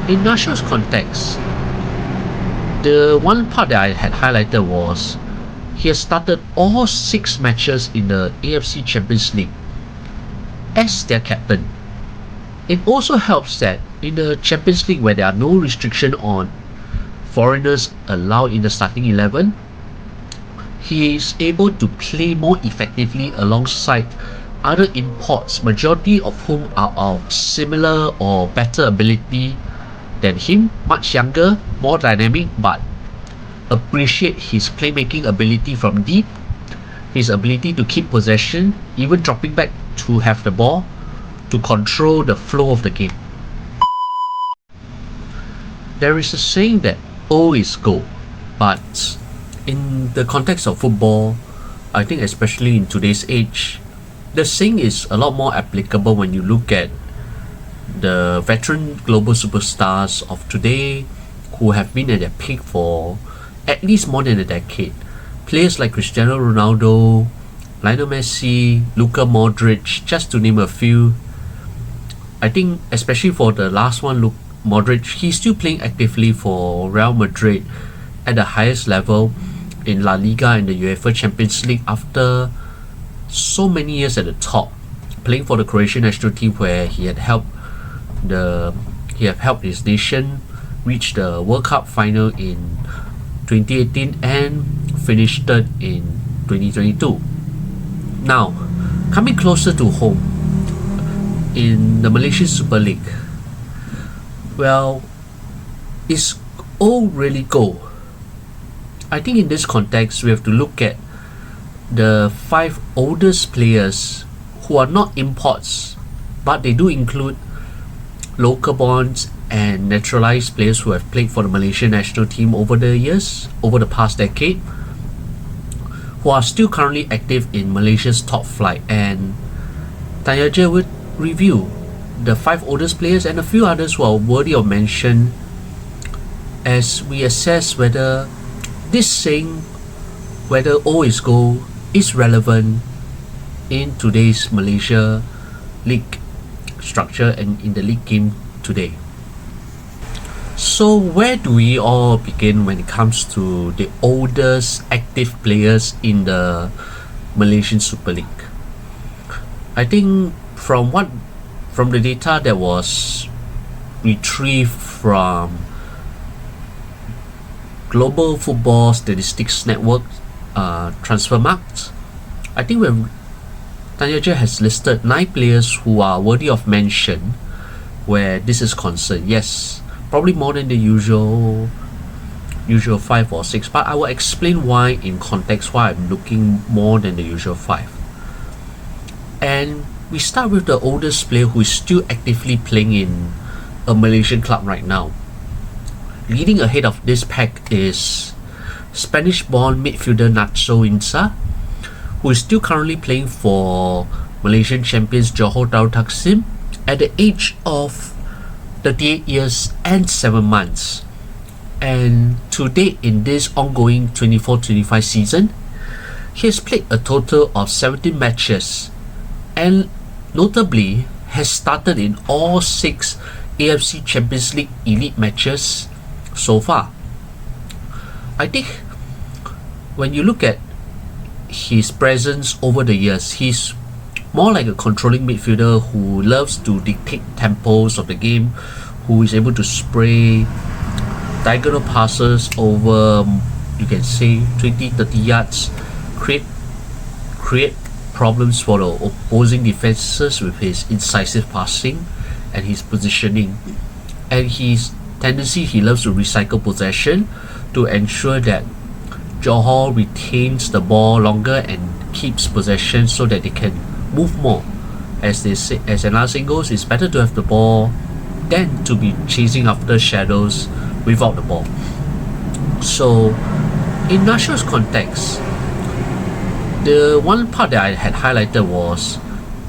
In Natxo's context, the one part that I had highlighted was he has started all 6 matches in the AFC Champions League as their captain. It also helps that in the Champions League, where there are no restriction on foreigners allowed in the starting 11, he is able to play more effectively alongside other imports, majority of whom are of similar or better ability than him, much younger, more dynamic, but appreciate his playmaking ability from deep, his ability to keep possession, even dropping back to have the ball, to control the flow of the game. There is a saying that O is goal, but in the context of football, I think especially in today's age, the saying is a lot more applicable when you look at the veteran global superstars of today who have been at their peak for at least more than a decade. Players like Cristiano Ronaldo, Lionel Messi, Luka Modric, just to name a few. I think especially for the last one, Modric, he's still playing actively for Real Madrid at the highest level in La Liga and the UEFA Champions League after so many years at the top, playing for the Croatian national team where he had helped his nation reach the World Cup final in 2018 and finished third in 2022. Now, coming closer to home, in the Malaysian Super League, well, is O really goal? I think in this context, we have to look at the 5 oldest players who are not imports, but they do include local bonds and naturalized players who have played for the Malaysian national team over the past decade, who are still currently active in Malaysia's top flight. And Tanya J would review the 5 oldest players and a few others who are worthy of mention as we assess whether this saying, whether O is goal, is relevant in today's Malaysia league structure and in the league game today. So where do we all begin when it comes to the oldest active players in the Malaysian Super League? I think from the data that was retrieved from Global Football Statistics Network, Transfermarkt, I think Tanya J has listed 9 players who are worthy of mention where this is concerned. Yes, probably more than the usual 5 or 6, but I will explain why in context, why I'm looking more than the usual 5. And we start with the oldest player who is still actively playing in a Malaysian club right now. Leading ahead of this pack is Spanish-born midfielder Natxo Insa, who is still currently playing for Malaysian champions Johor Darul Taksim at the age of 38 years and 7 months. And to date in this ongoing 24-25 season, he has played a total of 17 matches and notably has started in all 6 AFC Champions League elite matches so far. I think when you look at his presence over the years, he's more like a controlling midfielder who loves to dictate tempos of the game, who is able to spray diagonal passes over, you can say, 20-30 yards, create problems for the opposing defenses with his incisive passing and his positioning. And his tendency, he loves to recycle possession to ensure that Johor retains the ball longer and keeps possession so that they can move more. As they say, as another saying goes, it's better to have the ball than to be chasing after shadows without the ball. So in Natxo's context, the one part that I had highlighted was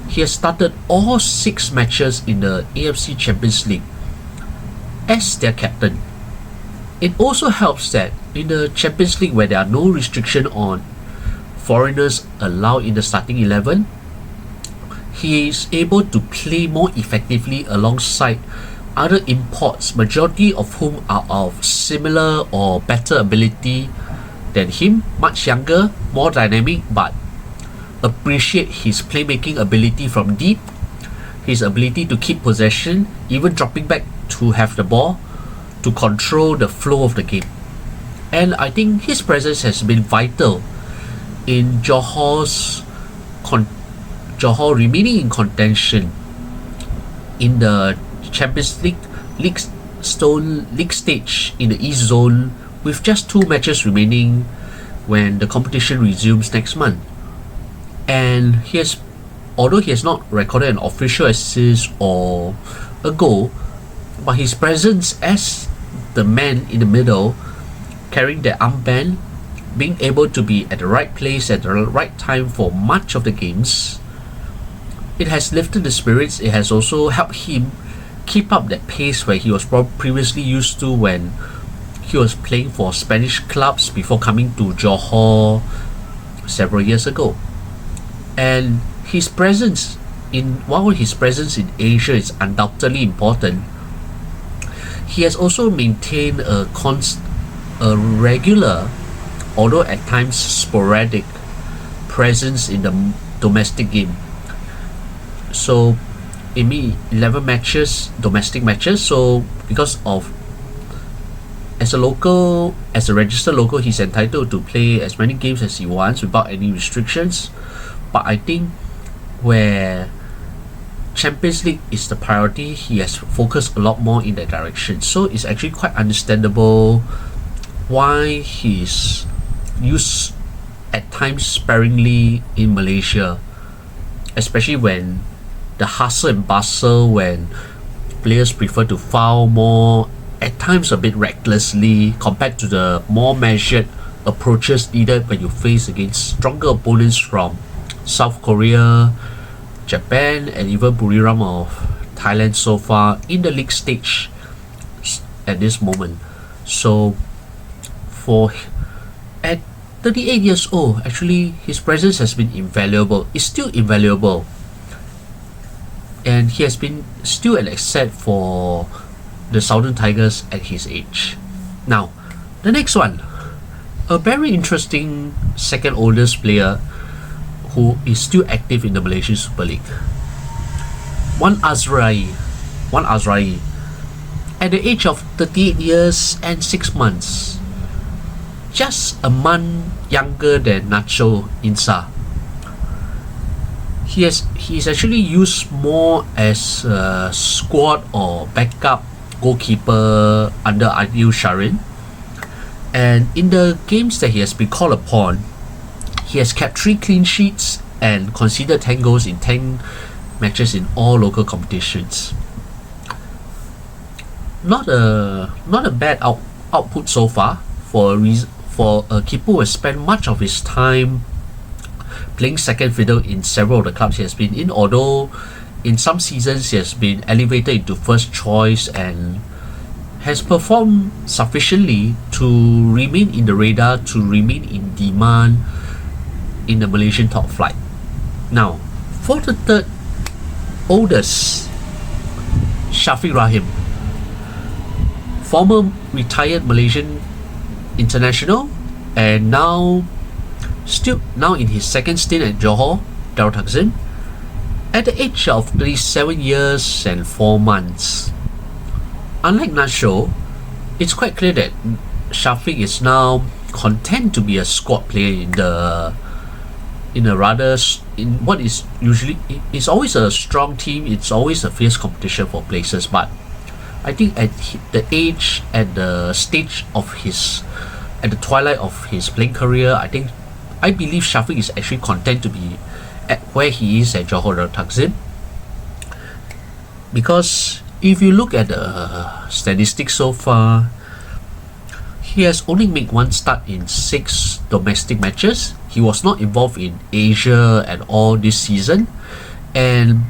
he has started all 6 matches in the AFC Champions League as their captain. It also helps that in the Champions League, where there are no restriction on foreigners allowed in the starting 11, he is able to play more effectively alongside other imports, majority of whom are of similar or better ability than him, much younger, more dynamic, but appreciate his playmaking ability from deep, his ability to keep possession, even dropping back to have the ball, to control the flow of the game. And I think his presence has been vital in Johor's Johor remaining in contention in the Champions League stage in the East Zone, with just 2 matches remaining when the competition resumes next month. And although he has not recorded an official assist or a goal, but his presence as the man in the middle, carrying the armband, being able to be at the right place at the right time for much of the games, it has lifted the spirits. It has also helped him keep up that pace where he was previously used to when he was playing for Spanish clubs before coming to Johor several years ago. And while his presence in Asia is undoubtedly important, he has also maintained a regular, although at times sporadic, presence in the domestic game. So in 11 matches, domestic matches. So because of as a registered local, he's entitled to play as many games as he wants without any restrictions. But I think where Champions League is the priority, he has focused a lot more in that direction. So it's actually quite understandable why he's used at times sparingly in Malaysia, especially when the hustle and bustle, when players prefer to foul more, at times a bit recklessly, compared to the more measured approaches needed when you face against stronger opponents from South Korea, Japan, and even Buriram of Thailand so far in the league stage at this moment. So at 38 years old, actually his presence has been invaluable. It's still invaluable, and he has been still an asset for the Southern Tigers at his age. Now, the next one, a very interesting second oldest player who is still active in the Malaysian Super League. Wan Azrai. At the age of 38 years and 6 months, just a month younger than Natxo Insa. He's actually used more as a squad or backup goalkeeper under Adil Sharin. And in the games that he has been called upon, he has kept 3 clean sheets and conceded 10 goals in 10 matches in all local competitions. Not a bad output so far for a keeper who has spent much of his time playing second fiddle in several of the clubs he has been in, although in some seasons he has been elevated into first choice and has performed sufficiently to remain in the radar, to remain in demand in the Malaysian top flight. Now, for the third oldest, Shafiq Rahim, former retired Malaysian international, and now in his second stint at Johor Darul Takzim, at the age of 37 years and 4 months. Unlike Natxo, it's quite clear that Shafiq is now content to be a squad player in what is usually, it's always a strong team, it's always a fierce competition for places. But I think at the age, at the stage of at the twilight of his playing career, I believe Shafiq is actually content to be at where he is at Johor Darul Takzim. Because if you look at the statistics so far, he has only made 1 start in 6 domestic matches. He was not involved in Asia at all this season, and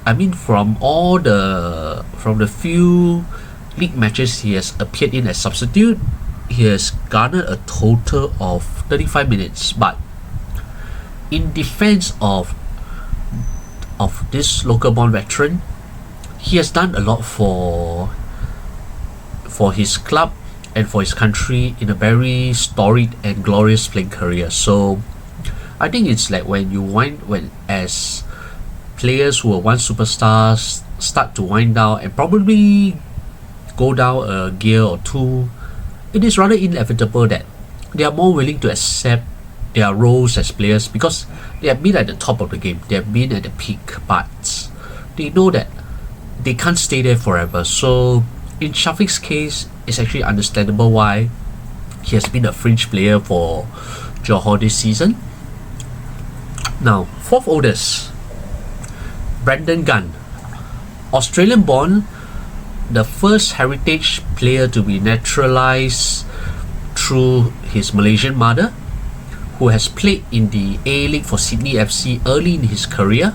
I mean from the few league matches he has appeared in as substitute, he has garnered a total of 35 minutes. But in defense of this local born veteran, he has done a lot for his club and for his country in a very storied and glorious playing career. So I think it's like when as players who are once superstars start to wind down and probably go down a gear or two, it is rather inevitable that they are more willing to accept their roles as players because they have been at the top of the game, they have been at the peak, but they know that they can't stay there forever. So in Shafiq's case, it's actually understandable why he has been a fringe player for Johor this season. Now, fourth oldest, Brandon Gunn, Australian born, the first heritage player to be naturalised through his Malaysian mother, who has played in the A-League for Sydney FC early in his career.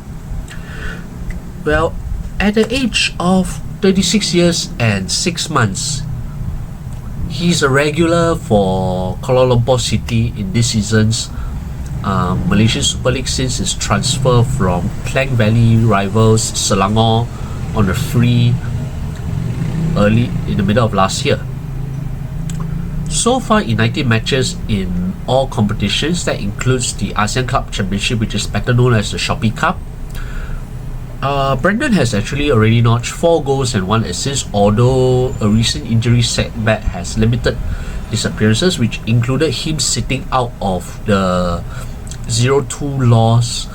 Well, at the age of 36 years and 6 months, he's a regular for Kuala Lumpur City in this season's Malaysian Super League since his transfer from Klang Valley rivals Selangor on a free early in the middle of last year. So far in 19 matches in all competitions, that includes the ASEAN Club Championship, which is better known as the Shopee Cup, Brandon has actually already notched 4 goals and 1 assist, although a recent injury setback has limited his appearances, which included him sitting out of the 0-2 loss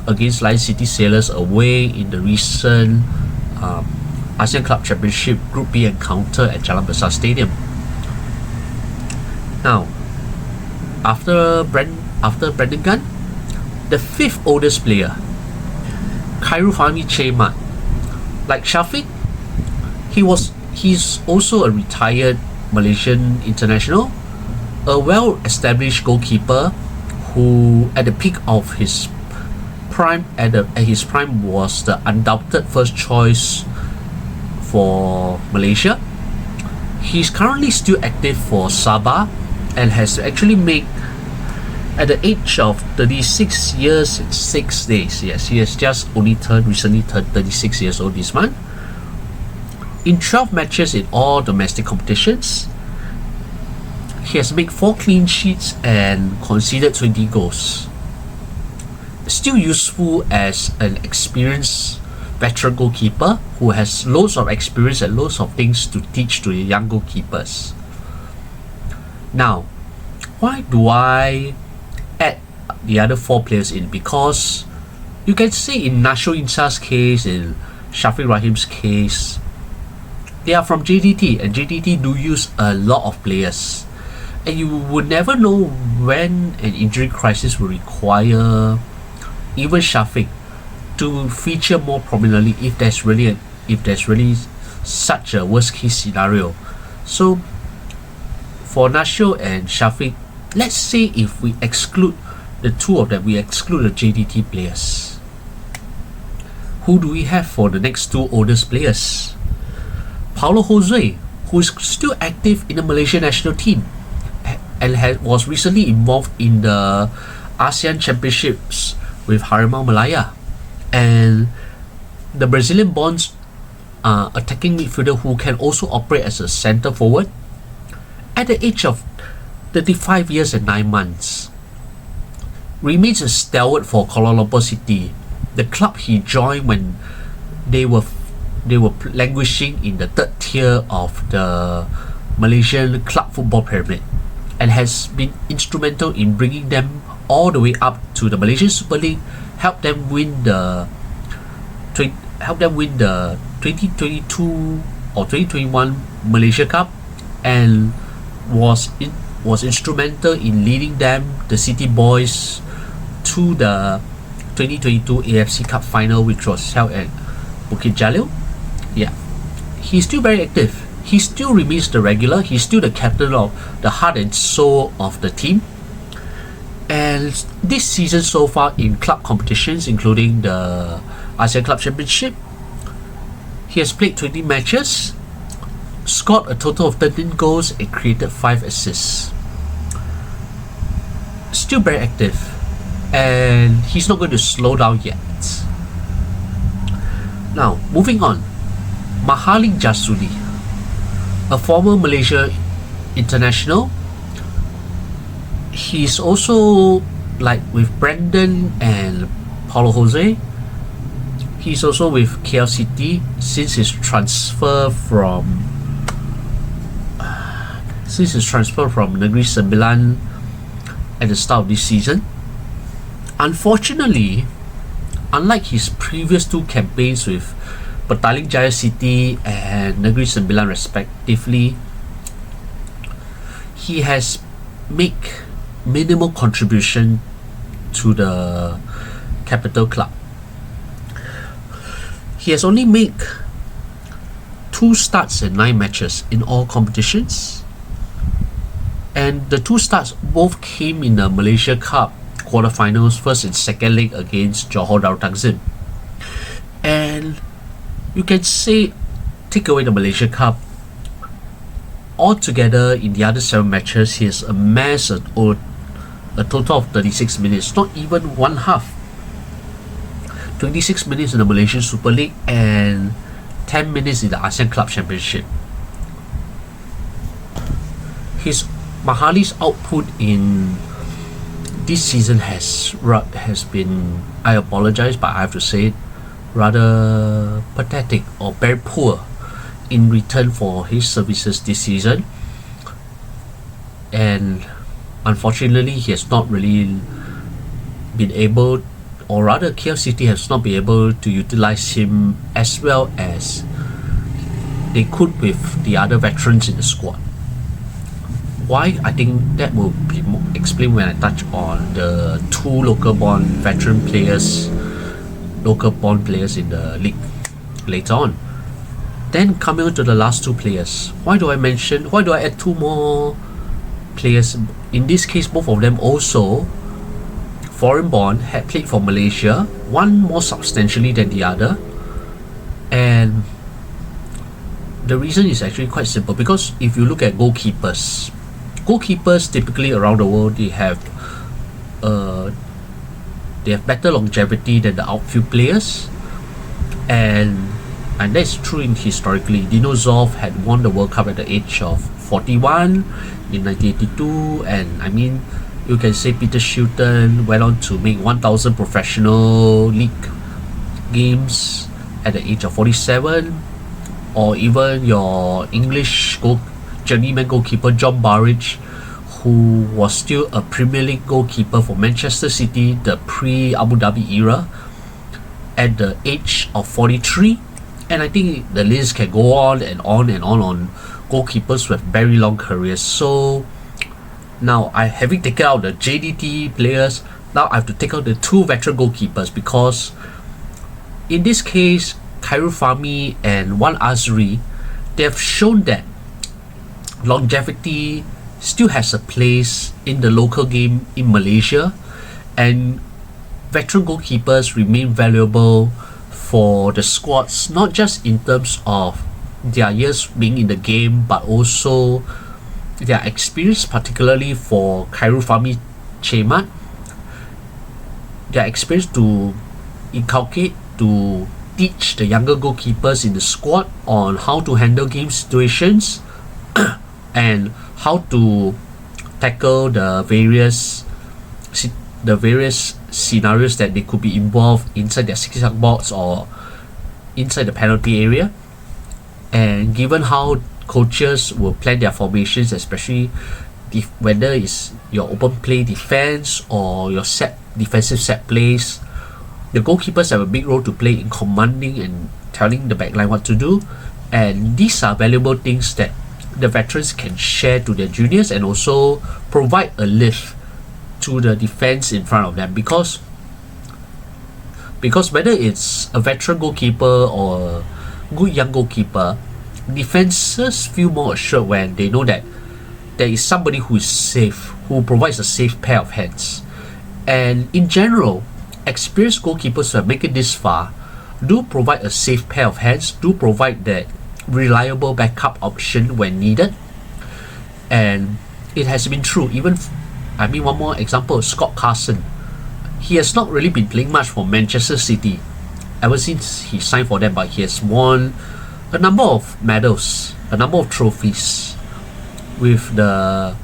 against Lion City Sailors away in the recent ASEAN Club Championship Group B encounter at Jalan Besar Stadium. Now, after Brandon Gunn, the 5th oldest player, Khairul Fahmi Chemat. Like Shafiq, he's also a retired Malaysian international, a well-established goalkeeper who at the peak of his prime was the undoubted first choice for Malaysia. He's currently still active for Sabah and has actually made, at the age of 36 years and 6 days, yes, he has just recently turned 36 years old this month. In 12 matches in all domestic competitions, he has made 4 clean sheets and conceded 20 goals. Still useful as an experienced veteran goalkeeper who has loads of experience and loads of things to teach to the young goalkeepers. Now, why do I add the other 4 players in? Because you can see in Natxo Insa's case, in Shafiq Rahim's case, they are from JDT, and JDT do use a lot of players, and you would never know when an injury crisis will require even Shafiq to feature more prominently if there's really such a worst case scenario. So for Natxo and Shafiq, let's say if we exclude the 2 of them, we exclude the JDT players, who do we have for the next 2 oldest players? Paulo Jose, who is still active in the Malaysian national team and was recently involved in the ASEAN Championships with Harimau Malaya, and the Brazilian-born attacking midfielder who can also operate as a centre forward at the age of 35 years and 9 months, remains a stalwart for Kuala Lumpur City, the club he joined when they were languishing in the 3rd tier of the Malaysian club football pyramid, and has been instrumental in bringing them all the way up to the Malaysian Super League, helped them win the 2022 or 2021 Malaysia Cup, and was instrumental in leading them, the City Boys, to the 2022 AFC Cup final, which was held at Bukit Jalil. Yeah, he's still very active. He still remains the regular. He's still the captain of the heart and soul of the team. And this season so far in club competitions, including the ASEAN Club Championship, he has played 20 matches, scored a total of 13 goals and created 5 assists. Still very active, and he's not going to slow down yet. Now, moving on. Mahalik Jasudi, a former Malaysia international. He's also, like with Brandon and Paulo Jose, he's also with KLCT since his transfer from Negeri Sembilan at the start of this season. Unfortunately, unlike his previous two campaigns with Petaling Jaya City and Negeri Sembilan respectively, he has made minimal contribution to the capital club. He has only made 2 starts in 9 matches in all competitions, and the 2 starts both came in the Malaysia Cup quarterfinals, first and second leg against Johor Darul Takzim. And you can say, take away the Malaysia Cup, altogether in the other 7 matches he has amassed a total of 36 minutes, not even one half. 26 minutes in the Malaysian Super League and 10 minutes in the ASEAN Club Championship. Mahali's output in this season has been, I apologize, but I have to say it, rather pathetic or very poor in return for his services this season. And unfortunately, he has not really been able, or rather KLCT has not been able to utilize him as well as they could with the other veterans in the squad. Why? I think that will be explained when I touch on the 2 local bond players in the league later on. Then coming on to the last 2 players, why do I add 2 more players? In this case, both of them also foreign born, had played for Malaysia, one more substantially than the other. And the reason is actually quite simple, because if you look at goalkeepers typically around the world, they have better longevity than the outfield players, and that's true historically. Dino Zoff had won the World Cup at the age of 41 in 1982, and I mean, you can say Peter Shilton went on to make 1,000 professional league games at the age of 47, or even your English journeyman goalkeeper John Burridge, who was still a Premier League goalkeeper for Manchester City, the pre-Abu Dhabi era, at the age of 43. And I think the list can go on and on and on goalkeepers with very long careers. So now, having taken out the JDT players, now I have to take out the 2 veteran goalkeepers, because in this case, Khairul Fahmi and Wan Azri, they have shown that longevity still has a place in the local game in Malaysia, and veteran goalkeepers remain valuable for the squads, not just in terms of their years being in the game, but also their experience, particularly for Khairul Fahmi Chemat, their experience to inculcate, to teach the younger goalkeepers in the squad on how to handle game situations and how to tackle the various scenarios that they could be involved inside their 6-yard box or inside the penalty area. And given how coaches will plan their formations, especially whether it's your open play defense or your defensive set plays, the goalkeepers have a big role to play in commanding and telling the backline what to do. And these are valuable things that the veterans can share to their juniors, and also provide a lift to the defense in front of them, because whether it's a veteran goalkeeper or a good young goalkeeper, defenses feel more assured when they know that there is somebody who is safe, who provides a safe pair of hands. And in general, experienced goalkeepers who have made it this far do provide a safe pair of hands, do provide that reliable backup option when needed. And it has been true. One more example, Scott Carson. He has not really been playing much for Manchester City ever since he signed for them, but he has won a number of medals, a number of trophies with the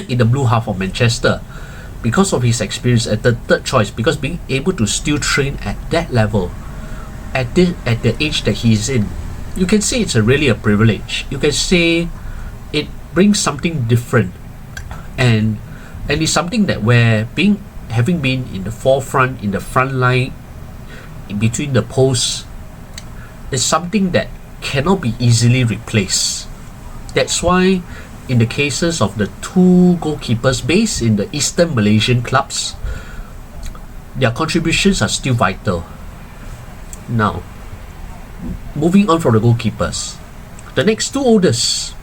in the blue half of Manchester because of his experience at the third choice, because being able to still train at that level at the age that he is in, you can say it's really a privilege. You can say it brings something different, and it's something that where having been in the forefront, in the front line, in between the posts, is something that cannot be easily replaced. That's why in the cases of the two goalkeepers based in the Eastern Malaysian clubs, their contributions are still vital. Now, moving on from the goalkeepers, the next two oldest,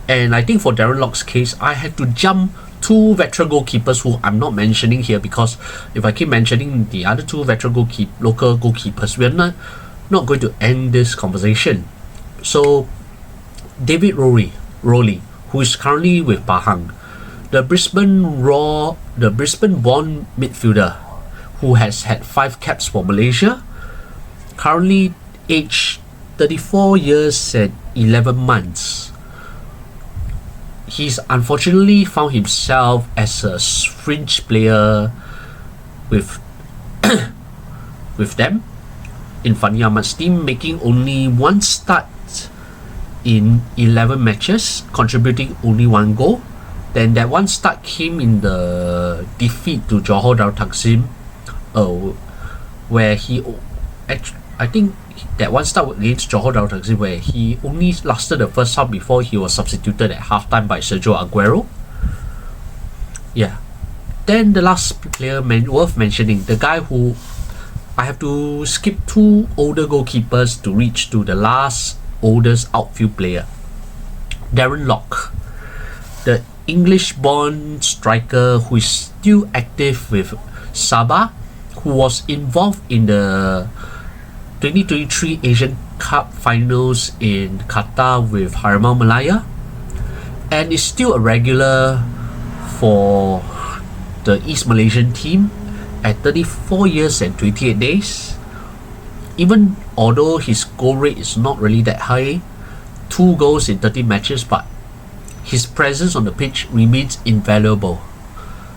and I think for Darren Lock's case, I had to jump two veteran goalkeepers who I'm not mentioning here, because if I keep mentioning the other two veteran local goalkeepers, we're not going to end this conversation. So, David Rowley, who is currently with Pahang, the Brisbane-born midfielder who has had 5 caps for Malaysia, currently aged 34 years and 11 months. He's unfortunately found himself as a fringe player with them in Fandi Ahmad's team, making only 1 start in 11 matches, contributing only 1 goal. Then that 1 start came in the defeat to Johor Darul Takzim, where I think that 1 start against Johor Darul Takzim, where he only lasted the first half before he was substituted at halftime by Sergio Aguero. Yeah. Then the last player worth mentioning, the guy who I have to skip 2 older goalkeepers to reach to the last oldest outfield player, Darren Lock, the English-born striker who is still active with Sabah, who was involved in the 2023 Asian Cup finals in Qatar with Harimau Malaya, and is still a regular for the East Malaysian team at 34 years and 28 days. Even although his goal rate is not really that high, 2 goals in 30 matches, but his presence on the pitch remains invaluable.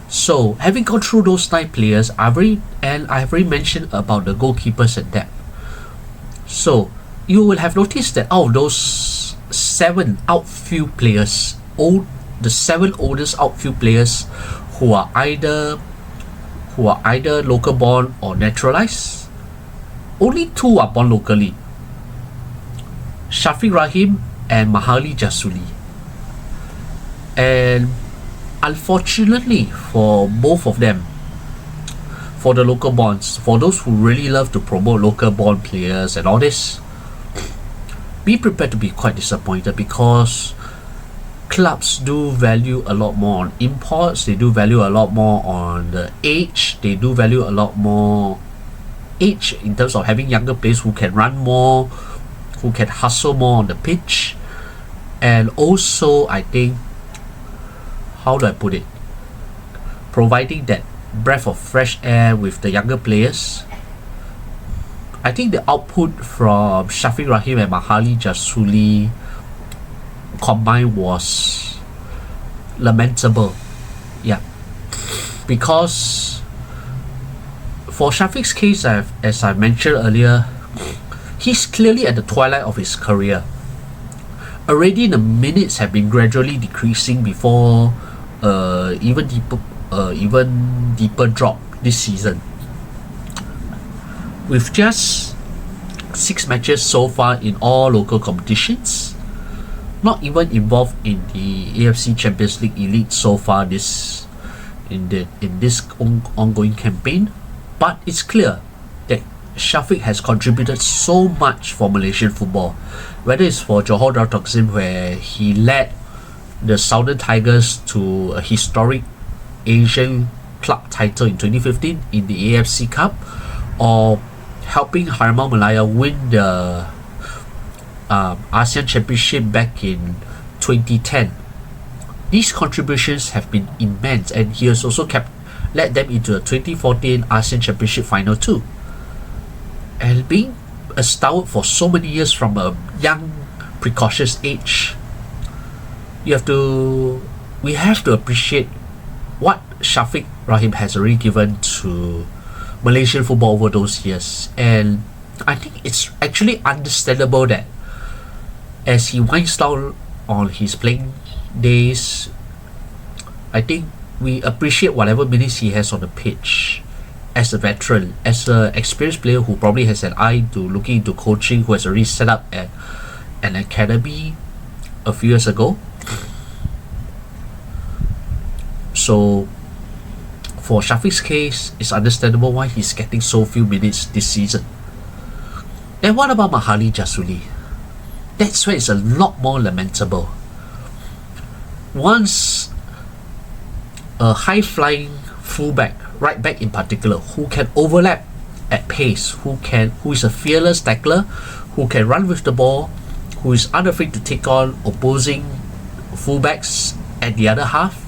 So, having gone through those 9 players, I've already mentioned about the goalkeepers at depth. So, you will have noticed that out of those 7 outfield players, the 7 oldest outfield players who are either local born or naturalized, only 2 are born locally: Shafiq Rahim and Mahali Jasuli. And unfortunately for both of them, for the local bonds, for those who really love to promote local born players and all this, be prepared to be quite disappointed, because clubs do value a lot more on imports, they do value a lot more on the age, they do value a lot more age in terms of having younger players who can run more, who can hustle more on the pitch. And also, I think, how do I put it, providing that breath of fresh air with the younger players. I think the output from Shafiq Rahim and Mahali Jasuli combined was lamentable. Yeah, because for Shafiq's case, as I mentioned earlier, he's clearly at the twilight of his career. Already the minutes have been gradually decreasing before even deeper drop this season. With just 6 matches so far in all local competitions, not even involved in the AFC Champions League Elite so far in this ongoing campaign. But it's clear that Shafiq has contributed so much for Malaysian football, whether it's for Johor Darul Takzim, where he led the Southern Tigers to a historic Asian club title in 2015 in the AFC Cup, or helping Harimau Malaya win the ASEAN Championship back in 2010. These contributions have been immense, and he has also led them into the 2014 ASEAN Championship final too. And being a stalwart for so many years from a young, precocious age. We have to appreciate what Shafiq Rahim has already given to Malaysian football over those years. And I think it's actually understandable that as he winds down on his playing days, I think we appreciate whatever minutes he has on the pitch as a veteran, as an experienced player who probably has an eye to looking into coaching, who has already set up an academy a few years ago. So for Shafiq's case, it's understandable why he's getting so few minutes this season. Then what about Mahali Jasuli? That's where it's a lot more lamentable. Once a high-flying fullback, right back in particular, who can overlap at pace, who is a fearless tackler, who can run with the ball, who is unafraid to take on opposing fullbacks at the other half.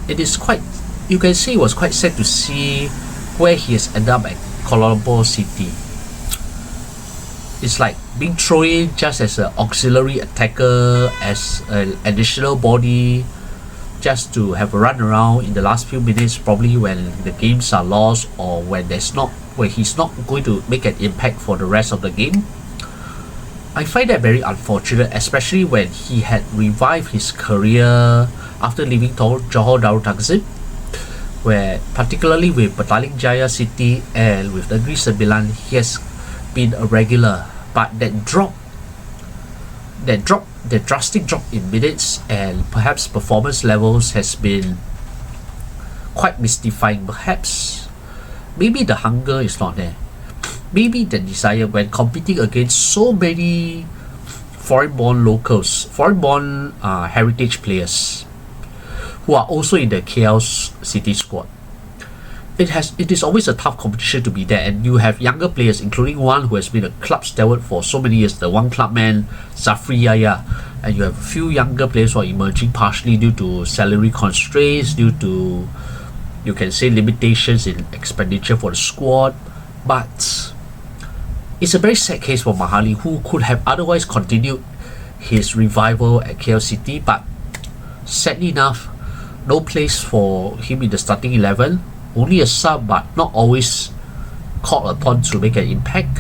It is quite, you can say it was quite sad to see where he has ended up at Kuala Lumpur City. It's like being thrown in just as an auxiliary attacker, as an additional body, just to have a run around in the last few minutes, probably when the games are lost or when he's not going to make an impact for the rest of the game. I find that very unfortunate, especially when he had revived his career after leaving Johor Darul Takzim, where particularly with Petaling Jaya City and with Negeri Sembilan, he has been a regular. But that drastic drop in minutes and perhaps performance levels has been quite mystifying. Perhaps maybe the hunger is not there. Maybe the desire when competing against so many foreign-born locals, foreign-born heritage players who are also in the KL City squad. It is always a tough competition to be there, and you have younger players, including one who has been a club stalwart for so many years, the one club man, Zafri Yaya, and you have a few younger players who are emerging partially due to salary constraints, due to, you can say, limitations in expenditure for the squad. But it's a very sad case for Mahali, who could have otherwise continued his revival at KL City, but sadly enough, no place for him in the starting 11. Only a sub, but not always called upon to make an impact.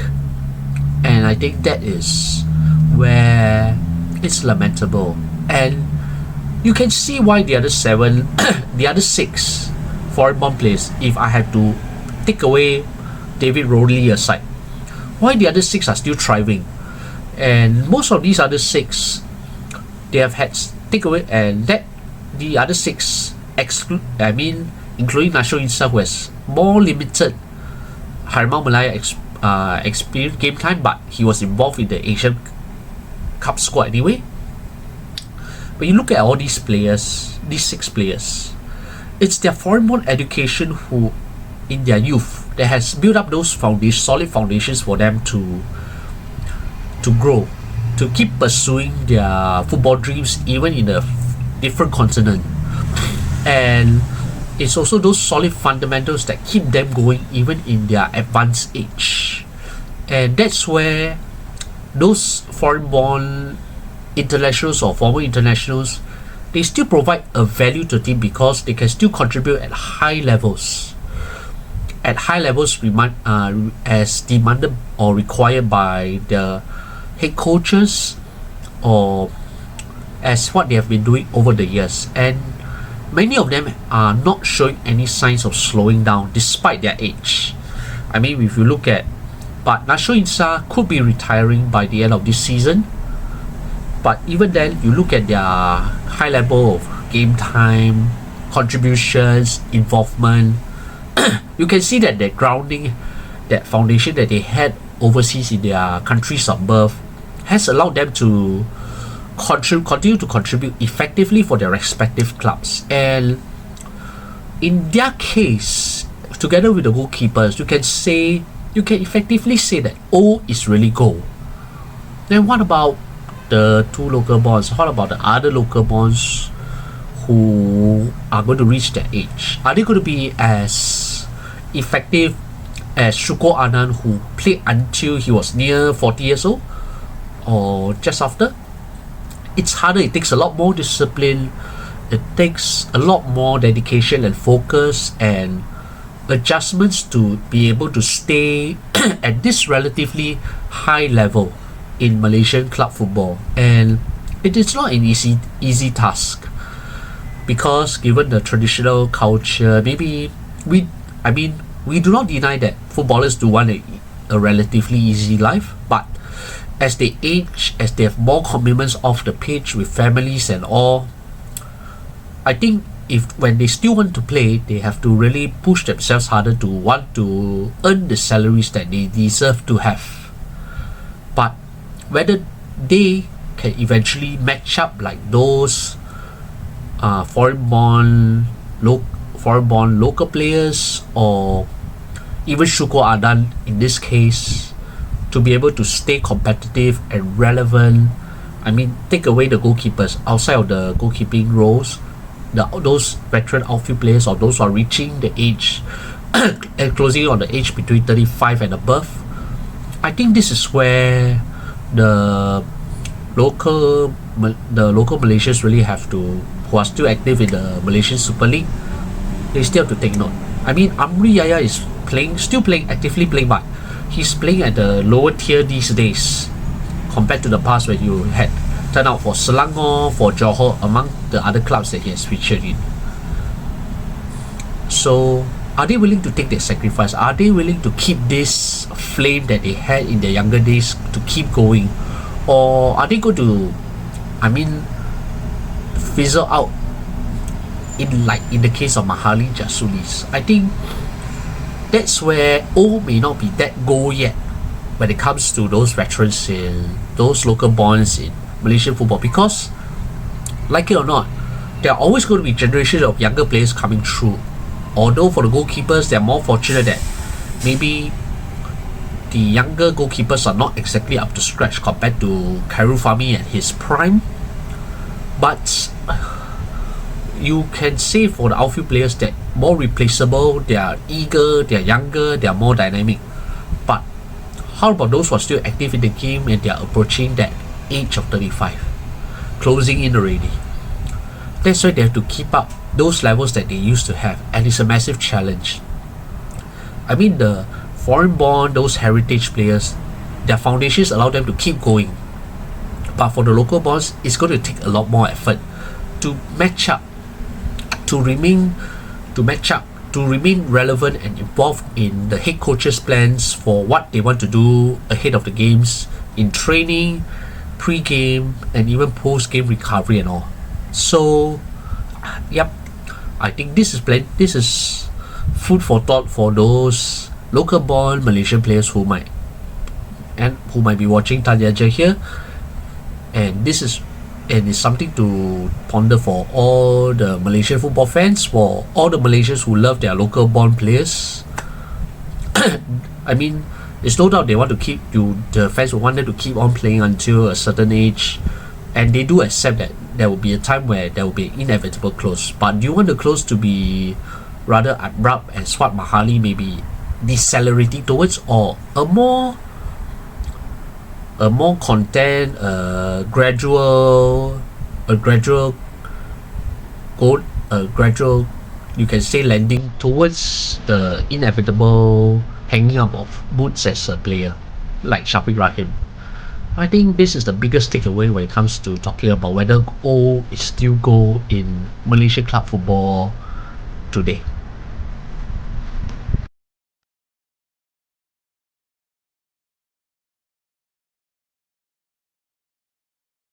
And I think that is where it's lamentable. And you can see why the other the other 6 foreign-born players, if I had to take away David Rodley aside, why the other 6 are still thriving. And most of these other 6, they have had takeaway, and that the other 6 including Natxo Insa, who has more limited Harimau Malaya experience game time, but he was involved in the Asian Cup squad anyway. But you look at all these players, these 6 players, it's their foreign-born education who, in their youth, that has built up those solid foundations for them to grow, to keep pursuing their football dreams even in a different continent. And it's also those solid fundamentals that keep them going even in their advanced age. And that's where those foreign-born internationals or former internationals, they still provide a value to the team because they can still contribute at high levels. At high levels as demanded or required by the head coaches, or as what they have been doing over the years. And many of them are not showing any signs of slowing down despite their age. I mean, if you look at, but Natxo Insa could be retiring by the end of this season. But even then, you look at their high level of game time, contributions, involvement, you can see that their grounding, that foundation that they had overseas in their countries of birth, has allowed them to continue to contribute effectively for their respective clubs. And in their case, together with the goalkeepers, you can effectively say that O is really goal. Then what about the 2 local bonds? What about the other local bonds who are going to reach that age? Are they going to be as effective as Shuko Anand, who played until he was near 40 years old or just after. It's harder. It takes a lot more discipline. It takes a lot more dedication and focus and adjustments to be able to stay at this relatively high level in Malaysian club football. And it is not an easy task, because given the traditional culture, maybe we do not deny that footballers do want a relatively easy life, but as they age, as they have more commitments off the pitch with families and all, I think when they still want to play, they have to really push themselves harder to want to earn the salaries that they deserve to have. But whether they can eventually match up like those foreign-born local players, or even Shuko Adan in this case, to be able to stay competitive and relevant. I mean, take away the goalkeepers outside of the goalkeeping roles, those veteran outfield players, or those who are reaching the age and closing on the age between 35 and above. I think this is where the local Malaysians really have to, who are still active in the Malaysian Super League, they still have to take note. I mean, Amri Yaya is actively playing, but he's playing at the lower tier these days compared to the past, where you had turned out for Selangor, for Johor, among the other clubs that he has featured in. So, are they willing to take their sacrifice? Are they willing to keep this flame that they had in their younger days to keep going? Or are they going to, fizzle out in the case of Mahali Jasulis? I think that's where all may not be that goal yet when it comes to those veterans in those local bonds in Malaysian football, because like it or not, there are always going to be generations of younger players coming through. Although for the goalkeepers, they're more fortunate that maybe the younger goalkeepers are not exactly up to scratch compared to Khairul Fahmi at his prime. But you can say for the outfield players that more replaceable, they are eager, they are younger, they are more dynamic. But how about those who are still active in the game and they are approaching that age of 35, closing in already? That's why they have to keep up those levels that they used to have, and it's a massive challenge. I mean, the foreign-born, those heritage players, their foundations allow them to keep going. But for the local bonds, it's going to take a lot more effort to match up, to remain relevant and involved in the head coach's plans for what they want to do ahead of the games, in training, pre-game, and even post-game recovery and all. So, yep, I think this is food for thought for those local-born Malaysian players who might be watching Tanyaja here, and it's something to ponder for all the Malaysian football fans, for all the Malaysians who love their local-born players. I mean, there's no doubt the fans will want them to keep on playing until a certain age, and they do accept that there will be a time where there will be an inevitable close. But do you want the close to be rather abrupt, as what Mahali may be decelerating towards, or a more content, gradual, you can say, landing towards the inevitable hanging up of boots as a player, like Shafiq Rahim? I think this is the biggest takeaway when it comes to talking about whether goal is still goal in Malaysian club football today.